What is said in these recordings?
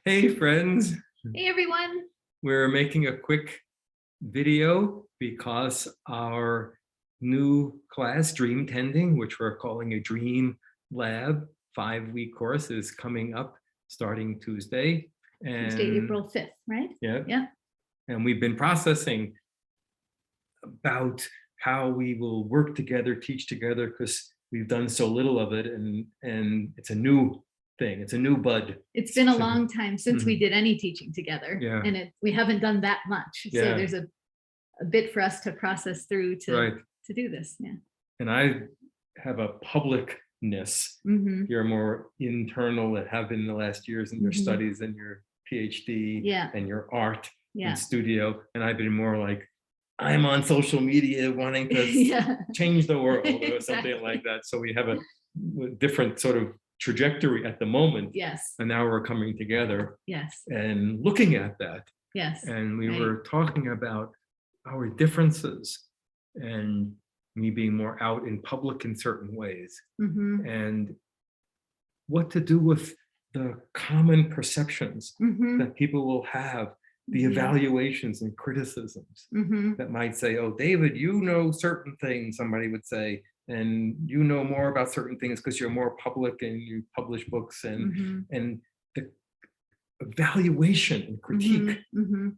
Hey friends, Hey everyone. we're making a quick video because our new class, Dream Tending, which we're calling a Dream Lab 5-week course, is coming up starting Tuesday. Tuesday, April 5th, right? Yeah. And we've been processing about how we will work together, teach together, because we've done so little of it, and it's a new thing. It's a new bud. It's been a long time since we did any teaching together, and we haven't done that much. So there's a bit for us to process through to do this. Yeah. And I have a publicness. You're more internal that have been in the last years in your studies and your Ph.D. and your art and studio, and I've been more like, I'm on social media wanting to change the world or something like that. So we have a different sort of trajectory at the moment. Yes. And now we're coming together. Yes. And looking at that. Yes. And we were talking about our differences and me being more out in public in certain ways. And what to do with the common perceptions that people will have, the evaluations and criticisms that might say, oh, David, you know certain things, somebody would say, and you know more about certain things because you're more public and you publish books, and the evaluation and critique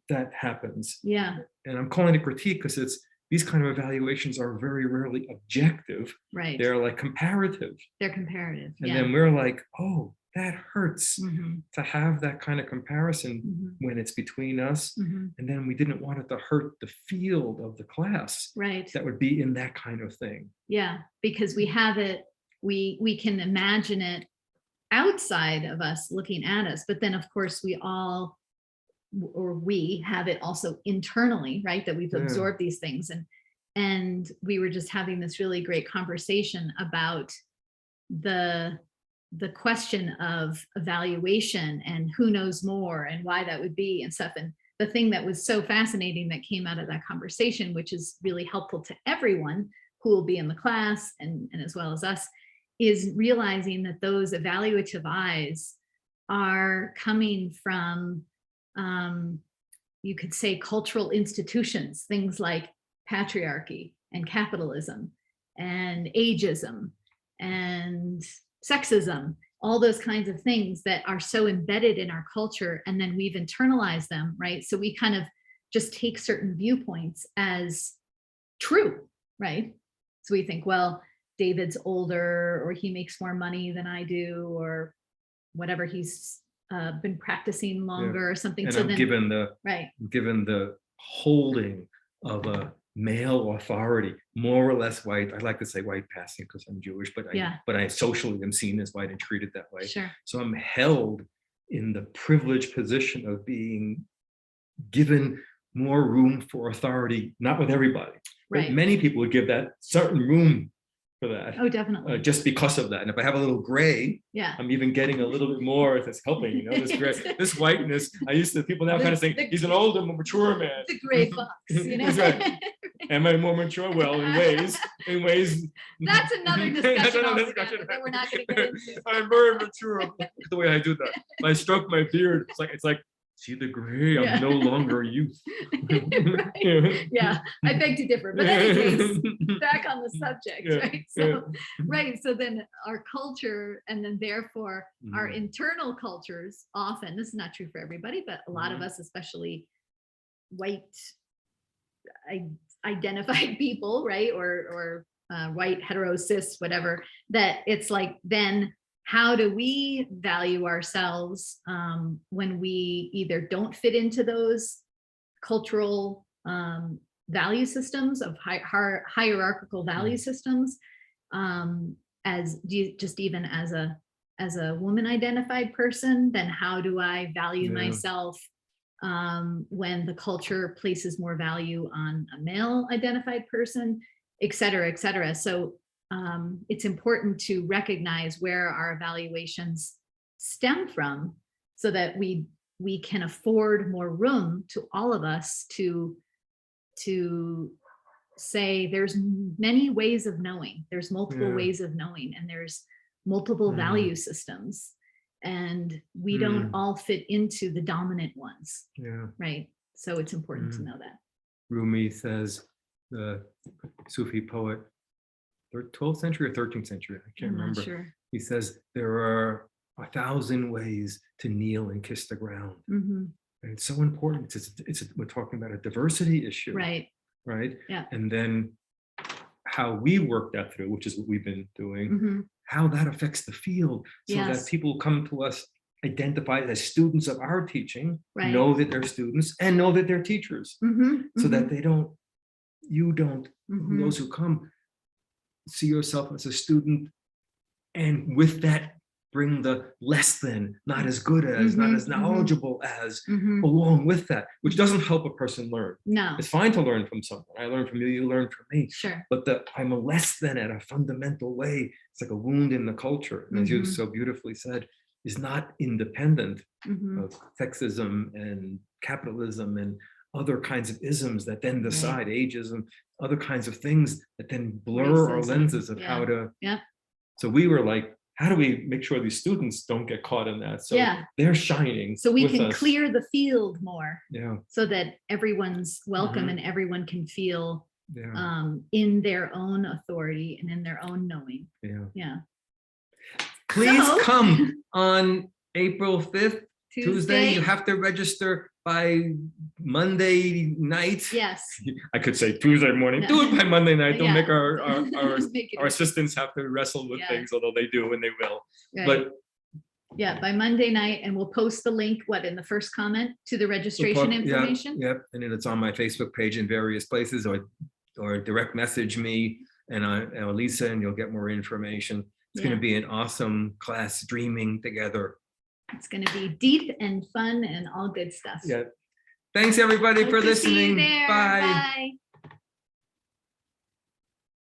that happens. Yeah. And I'm calling it critique because it's these kind of evaluations are very rarely objective. Right. They're like comparative. They're comparative. And then we're like, oh, that hurts to have that kind of comparison when it's between us. And then we didn't want it to hurt the field of the class that would be in that kind of thing. Yeah, because we have it, we can imagine it outside of us looking at us, but then of course we have it also internally, right? That we've absorbed these things. And we were just having this really great conversation about the question of evaluation and who knows more and why that would be and stuff. And the thing that was so fascinating that came out of that conversation, which is really helpful to everyone who will be in the class and as well as us, is realizing that those evaluative eyes are coming from, you could say, cultural institutions, things like patriarchy and capitalism and ageism and sexism, all those kinds of things that are so embedded in our culture, and then we've internalized them, right? So we kind of just take certain viewpoints as true, right? So we think, well, David's older, or he makes more money than I do, or whatever, he's been practicing longer or something. And so I'm then, given the holding of a male authority, more or less white. I like to say white passing because I'm Jewish, but I socially am seen as white and treated that way. Sure. So I'm held in the privileged position of being given more room for authority, not with everybody, but many people would give that certain room for that. Oh, definitely. Just because of that. And if I have a little gray, I'm even getting a little bit more that's helping, you know, this gray, this whiteness. People now kind of think he's an older, more mature man. The gray fox, you know. Am I more mature? Well, in ways. That's another discussion that we're not going to get into. I'm very mature. The way I do that. If I stroke my beard, it's like, see the gray, I'm no longer a youth. Yeah, I beg to differ, but anyways, back on the subject, right? So then our culture, and then therefore our internal cultures, often, this is not true for everybody, but a lot of us, especially white identified people, right? Or white, hetero, cis, whatever, that it's like, then how do we value ourselves when we either don't fit into those cultural value systems of hierarchical value systems, just even as a woman identified person, then how do I value myself when the culture places more value on a male identified person, et cetera, et cetera. So it's important to recognize where our evaluations stem from so that we can afford more room to all of us to say there's many ways of knowing, there's multiple ways of knowing, and there's multiple value systems. and we don't all fit into the dominant ones, Yeah. right? So it's important to know that. Rumi says, the Sufi poet, 12th century or 13th century, I can't I'm not remember. sure. He says there are 1,000 ways to kneel and kiss the ground. And it's so important. We're talking about a diversity issue. Right. Right. Yeah. And then how we work that through, which is what we've been doing, how that affects the field, so that people come to us identified as students of our teaching, know that they're students and know that they're teachers, so that they don't, you don't, those who come, see yourself as a student, and with that bring the less than, not as good as, not as knowledgeable as, along with that, which doesn't help a person learn. No. It's fine to learn from someone. I learn from you, you learn from me. Sure. But I'm a less than at a fundamental way. It's like a wound in the culture. And as you so beautifully said, is not independent of sexism and capitalism and other kinds of isms that then decide, ageism, other kinds of things that then blur our lenses of how to. So we were like, how do we make sure these students don't get caught in that? So they're shining. So we with can us. clear the field more. Yeah. So that everyone's welcome and everyone can feel Yeah. In their own authority and in their own knowing. Yeah. Yeah. Please So- come on April 5th, Tuesday. Tuesday. You have to register by Monday night. Yes. I could say Tuesday morning. No. Do it by Monday night. Don't Yeah. make our Make it our easy. assistants have to wrestle with Yeah. things, although they do and they will. Right. But yeah, by Monday night, and we'll post the link, in the first comment to the registration information? Yep. And then it's on my Facebook page in various places, or direct message me and Lisa, and you'll get more information. It's going to be an awesome class, dreaming together. It's going to be deep and fun and all good stuff. Yeah. Thanks everybody Hope for to see you listening. there. Bye. Bye.